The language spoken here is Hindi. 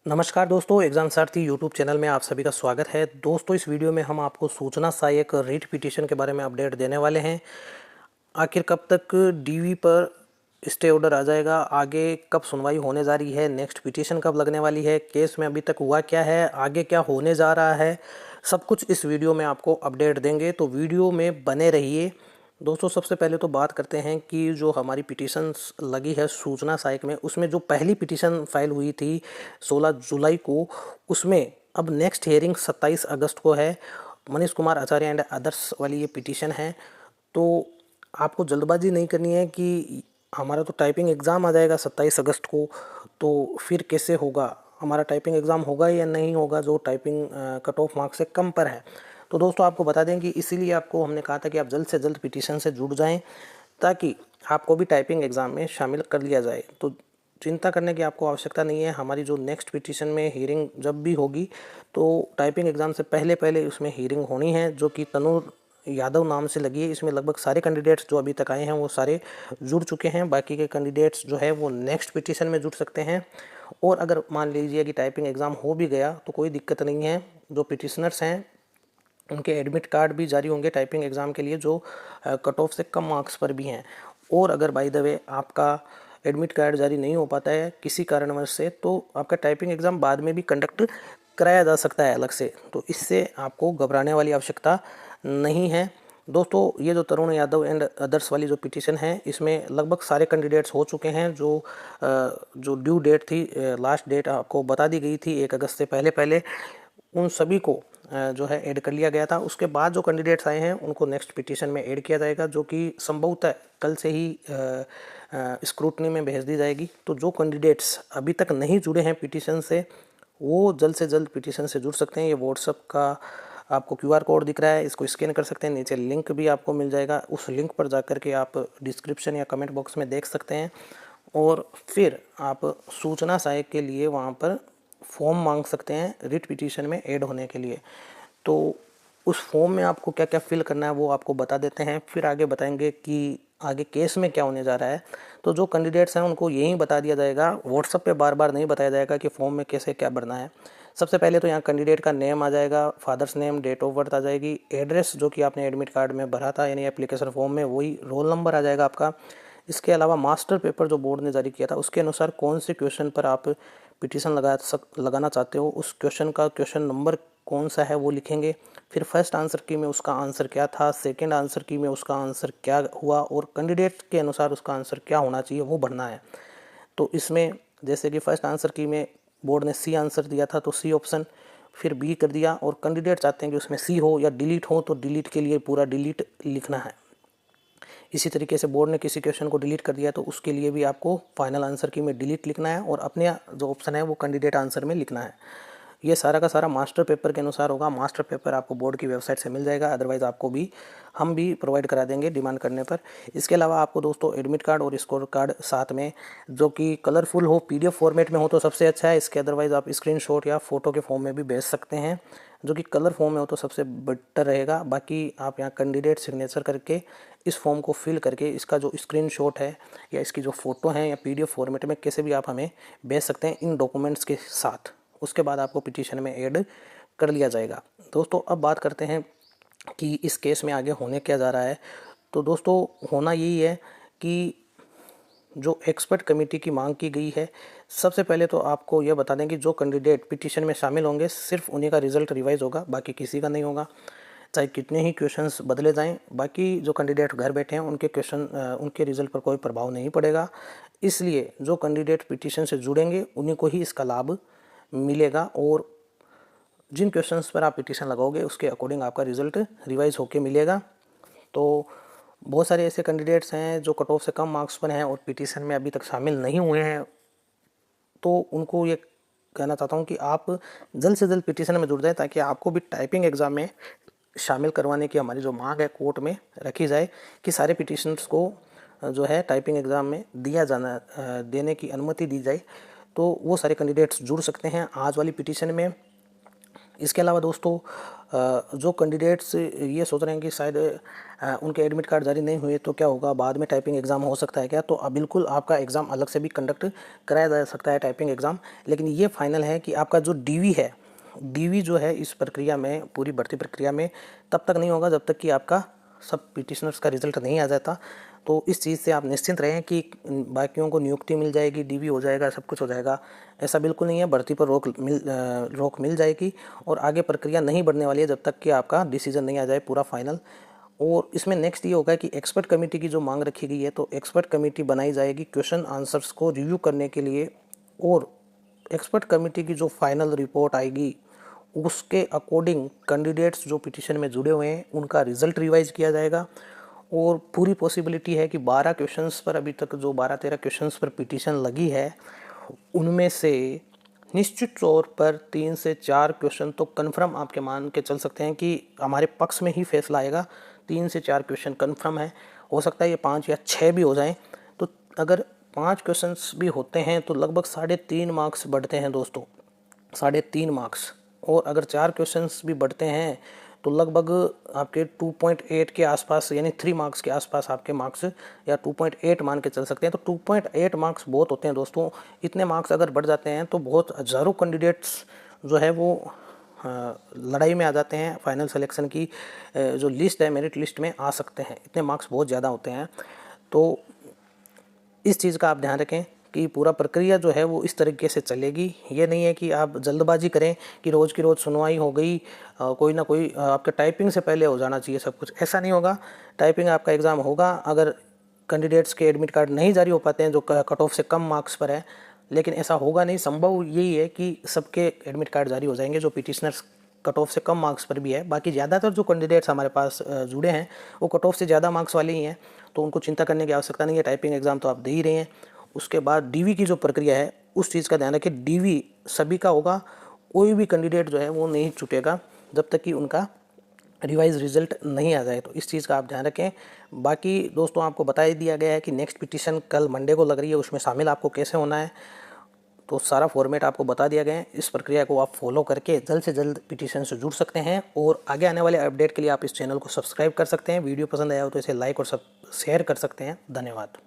नमस्कार दोस्तों, एग्जाम सारथी यूट्यूब चैनल में आप सभी का स्वागत है। दोस्तों, इस वीडियो में हम आपको सूचना सहायक रीट पिटीशन के बारे में अपडेट देने वाले हैं। आखिर कब तक डीवी पर स्टे ऑर्डर आ जाएगा, आगे कब सुनवाई होने जा रही है, नेक्स्ट पिटीशन कब लगने वाली है, केस में अभी तक हुआ क्या है, आगे क्या होने जा रहा है, सब कुछ इस वीडियो में आपको अपडेट देंगे, तो वीडियो में बने रहिए। दोस्तों, सबसे पहले तो बात करते हैं कि जो हमारी पिटीशंस लगी है सूचना सहायक में, उसमें जो पहली पिटीशन फाइल हुई थी 16 जुलाई को, उसमें अब नेक्स्ट हियरिंग 27 अगस्त को है। मनीष कुमार आचार्य एंड अदर्स वाली ये पिटीशन है। तो आपको जल्दबाजी नहीं करनी है कि हमारा तो टाइपिंग एग्ज़ाम आ जाएगा 27 अगस्त को, तो फिर कैसे होगा, हमारा टाइपिंग एग्ज़ाम होगा या नहीं होगा जो टाइपिंग कट ऑफ मार्क्स से कम पर है। तो दोस्तों, आपको बता दें कि इसीलिए आपको हमने कहा था कि आप जल्द से जल्द पिटीशन से जुड़ जाएं, ताकि आपको भी टाइपिंग एग्ज़ाम में शामिल कर लिया जाए। तो चिंता करने की आपको आवश्यकता नहीं है। हमारी जो नेक्स्ट पिटीशन में हीयरिंग जब भी होगी, तो टाइपिंग एग्ज़ाम से पहले पहले उसमें हीयरिंग होनी है, जो कि तनूर यादव नाम से लगी है। इसमें लगभग सारे कैंडिडेट्स जो अभी तक आए हैं वो सारे जुड़ चुके हैं। बाकी के कैंडिडेट्स जो है वो नेक्स्ट पिटीशन में जुड़ सकते हैं। और अगर मान लीजिए कि टाइपिंग एग्ज़ाम हो भी गया तो कोई दिक्कत नहीं है। जो पिटिशनर्स हैं उनके एडमिट कार्ड भी जारी होंगे टाइपिंग एग्ज़ाम के लिए, जो कट ऑफ से कम मार्क्स पर भी हैं। और अगर बाय द वे आपका एडमिट कार्ड जारी नहीं हो पाता है किसी कारणवश से, तो आपका टाइपिंग एग्ज़ाम बाद में भी कंडक्ट कराया जा सकता है अलग से। तो इससे आपको घबराने वाली आवश्यकता नहीं है। दोस्तों, ये जो तरुण यादव एंड अदर्स वाली जो पिटीशन है, इसमें लगभग सारे कैंडिडेट्स हो चुके हैं। जो ड्यू डेट थी, लास्ट डेट आपको बता दी गई थी 1 अगस्त से पहले पहले, उन सभी को जो है ऐड कर लिया गया था। उसके बाद जो कैंडिडेट्स आए हैं उनको नेक्स्ट पिटीशन में ऐड किया जाएगा, जो कि संभवतः कल से ही स्क्रूटनी में भेज दी जाएगी। तो जो कैंडिडेट्स अभी तक नहीं जुड़े हैं पिटीशन से, वो जल्द से जल्द पिटीशन से जुड़ सकते हैं। ये व्हाट्सएप का आपको क्यूआर कोड दिख रहा है, इसको स्कैन कर सकते हैं। नीचे लिंक भी आपको मिल जाएगा, उस लिंक पर जाकर के आप डिस्क्रिप्शन या कमेंट बॉक्स में देख सकते हैं। और फिर आप सूचना सहायक के लिए वहाँ पर फॉर्म मांग सकते हैं रिट पिटीशन में ऐड होने के लिए। तो उस फॉर्म में आपको क्या क्या फिल करना है वो आपको बता देते हैं, फिर आगे बताएंगे कि आगे केस में क्या होने जा रहा है। तो जो कैंडिडेट्स हैं उनको यही बता दिया जाएगा, व्हाट्सएप पे बार बार नहीं बताया जाएगा कि फॉर्म में कैसे क्या भरना है। सबसे पहले तो यहाँ कैंडिडेट का नेम आ जाएगा, father's name, date of birth आ जाएगी, एड्रेस जो कि आपने एडमिट कार्ड में भरा था यानी एप्लीकेशन फॉर्म में, वही रोल नंबर आ जाएगा आपका। इसके अलावा मास्टर पेपर जो बोर्ड ने जारी किया था उसके अनुसार कौन से क्वेश्चन पर आप पिटीशन लगाना चाहते हो, उस क्वेश्चन का क्वेश्चन नंबर कौन सा है वो लिखेंगे। फिर फर्स्ट आंसर की में उसका आंसर क्या था, सेकंड आंसर की में उसका आंसर क्या हुआ, और कैंडिडेट के अनुसार उसका आंसर क्या होना चाहिए वो भरना है। तो इसमें जैसे कि फर्स्ट आंसर की में बोर्ड ने सी आंसर दिया था तो सी ऑप्शन, फिर बी कर दिया। और कैंडिडेट चाहते हैं कि उसमें सी हो या डिलीट हो, तो डिलीट के लिए पूरा डिलीट लिखना है। इसी तरीके से बोर्ड ने किसी क्वेश्चन को डिलीट कर दिया तो उसके लिए भी आपको फाइनल आंसर की में डिलीट लिखना है, और अपने जो ऑप्शन है वो कैंडिडेट आंसर में लिखना है। ये सारा का सारा मास्टर पेपर के अनुसार होगा। मास्टर पेपर आपको बोर्ड की वेबसाइट से मिल जाएगा, अदरवाइज़ आपको भी हम भी प्रोवाइड करा देंगे डिमांड करने पर। इसके अलावा आपको दोस्तों एडमिट कार्ड और स्कोर कार्ड साथ में, जो कि कलरफुल हो, पीडीएफ फॉर्मेट में हो तो सबसे अच्छा है। इसके अदरवाइज़ आप स्क्रीनशॉट या फोटो के फॉर्म में भी भेज सकते हैं, जो कि कलर फॉर्म में हो तो सबसे बेटर रहेगा। बाकी आप यहाँ कैंडिडेट सिग्नेचर करके इस फॉर्म को फिल करके इसका जो स्क्रीनशॉट है या इसकी जो फ़ोटो है या पीडीएफ फॉर्मेट में कैसे भी आप हमें भेज सकते हैं इन डॉक्यूमेंट्स के साथ। उसके बाद आपको पिटीशन में ऐड कर लिया जाएगा। दोस्तों, अब बात करते हैं कि इस केस में आगे होने क्या जा रहा है। तो दोस्तों, होना यही है कि जो एक्सपर्ट कमेटी की मांग की गई है, सबसे पहले तो आपको यह बता दें कि जो कैंडिडेट पिटीशन में शामिल होंगे सिर्फ उन्हीं का रिजल्ट रिवाइज होगा, बाकी किसी का नहीं होगा, चाहे कितने ही क्वेश्चंस बदले जाएं। बाकी जो कैंडिडेट घर बैठे हैं उनके रिजल्ट पर कोई प्रभाव नहीं पड़ेगा। इसलिए जो कैंडिडेट पिटीशन से जुड़ेंगे उन्हीं को ही इसका लाभ मिलेगा, और जिन क्वेश्चंस पर आप पिटीशन लगाओगे उसके अकॉर्डिंग आपका रिजल्ट रिवाइज होके मिलेगा। तो बहुत सारे ऐसे कैंडिडेट्स हैं जो कट ऑफ से कम मार्क्स पर हैं और पिटीशन में अभी तक शामिल नहीं हुए हैं, तो उनको ये कहना चाहता हूँ कि आप जल्द से जल्द पिटीशन में जुड़ जाएं, ताकि आपको भी टाइपिंग एग्ज़ाम में शामिल करवाने की हमारी जो मांग है कोर्ट में रखी जाए कि सारे पिटीशनर्स को जो है टाइपिंग एग्ज़ाम में देने की अनुमति दी जाए। तो वो सारे कैंडिडेट्स जुड़ सकते हैं। आज वाली पिटीशन में इसके अलावा दोस्तों जो कैंडिडेट्स ये सोच रहे हैं कि शायद उनके एडमिट कार्ड जारी नहीं हुए तो क्या होगा, बाद में टाइपिंग एग्ज़ाम हो सकता है क्या, तो बिल्कुल आपका एग्ज़ाम अलग से भी कंडक्ट कराया जा सकता है टाइपिंग एग्ज़ाम। लेकिन ये फाइनल है कि आपका जो डीवी है, डीवी जो है इस प्रक्रिया में, पूरी भर्ती प्रक्रिया में तब तक नहीं होगा जब तक कि आपका सब पिटिशनर्स का रिज़ल्ट नहीं आ जाता। तो इस चीज़ से आप निश्चिंत रहें कि बाकियों को नियुक्ति मिल जाएगी, डीवी हो जाएगा, सब कुछ हो जाएगा, ऐसा बिल्कुल नहीं है। भर्ती पर रोक मिल जाएगी और आगे प्रक्रिया नहीं बढ़ने वाली है जब तक कि आपका डिसीजन नहीं आ जाए पूरा फाइनल। और इसमें नेक्स्ट ये होगा कि एक्सपर्ट कमेटी की जो मांग रखी गई है, तो एक्सपर्ट कमेटी बनाई जाएगी क्वेश्चन आंसर्स को रिव्यू करने के लिए, और एक्सपर्ट कमेटी की जो फाइनल रिपोर्ट आएगी उसके अकॉर्डिंग कैंडिडेट्स जो पिटीशन में जुड़े हुए हैं उनका रिज़ल्ट रिवाइज किया जाएगा। और पूरी पॉसिबिलिटी है कि 12 क्वेश्चंस पर, अभी तक जो 12-13 क्वेश्चंस पर पिटीशन लगी है, उनमें से निश्चित तौर पर 3 से 4 क्वेश्चन तो कन्फर्म आपके मान के चल सकते हैं कि हमारे पक्ष में ही फैसला आएगा। 3 से 4 क्वेश्चन कन्फर्म है, हो सकता है ये 5 या 6 भी हो जाएं। तो अगर 5 क्वेश्चंस भी होते हैं तो लगभग 3.5 मार्क्स बढ़ते हैं दोस्तों, 3.5 मार्क्स। और अगर 4 क्वेश्चंस भी बढ़ते हैं तो लगभग आपके 2.8 के आसपास, यानी 3 मार्क्स के आसपास आपके मार्क्स, या 2.8 मान के चल सकते हैं। तो 2.8 मार्क्स बहुत होते हैं दोस्तों। इतने मार्क्स अगर बढ़ जाते हैं तो बहुत हज़ारों कैंडिडेट्स जो है वो लड़ाई में आ जाते हैं, फाइनल सिलेक्शन की जो लिस्ट है, मेरिट लिस्ट में आ सकते हैं। इतने मार्क्स बहुत ज़्यादा होते हैं। तो इस चीज़ का आप ध्यान रखें कि पूरा प्रक्रिया जो है वो इस तरीके से चलेगी। ये नहीं है कि आप जल्दबाजी करें कि रोज़ की रोज़ सुनवाई हो गई, कोई ना कोई आपके टाइपिंग से पहले हो जाना चाहिए सब कुछ, ऐसा नहीं होगा। टाइपिंग आपका एग्ज़ाम होगा। अगर कैंडिडेट्स के एडमिट कार्ड नहीं जारी हो पाते हैं जो कट ऑफ से कम मार्क्स पर है, लेकिन ऐसा होगा नहीं, संभव यही है कि सबके एडमिट कार्ड जारी हो जाएंगे जो पिटिशनर्स कट ऑफ से कम मार्क्स पर भी है। बाकी ज़्यादातर जो कैंडिडेट्स हमारे पास जुड़े हैं वो कट ऑफ से ज़्यादा मार्क्स वाले ही हैं, तो उनको चिंता करने की आवश्यकता नहीं है। टाइपिंग एग्ज़ाम तो आप दे ही रहे हैं। उसके बाद डीवी की जो प्रक्रिया है उस चीज़ का ध्यान रखें, डीवी सभी का होगा, कोई भी कैंडिडेट जो है वो नहीं छूटेगा जब तक कि उनका रिवाइज रिजल्ट नहीं आ जाए। तो इस चीज़ का आप ध्यान रखें। बाकी दोस्तों आपको बता ही दिया गया है कि नेक्स्ट पिटीशन कल मंडे को लग रही है, उसमें शामिल आपको कैसे होना है, तो सारा फॉर्मेट आपको बता दिया गया है। इस प्रक्रिया को आप फॉलो करके जल्द से जल्द पिटीशन से जुड़ सकते हैं। और आगे आने वाले अपडेट के लिए आप इस चैनल को सब्सक्राइब कर सकते हैं। वीडियो पसंद आया हो तो इसे लाइक और शेयर कर सकते हैं। धन्यवाद।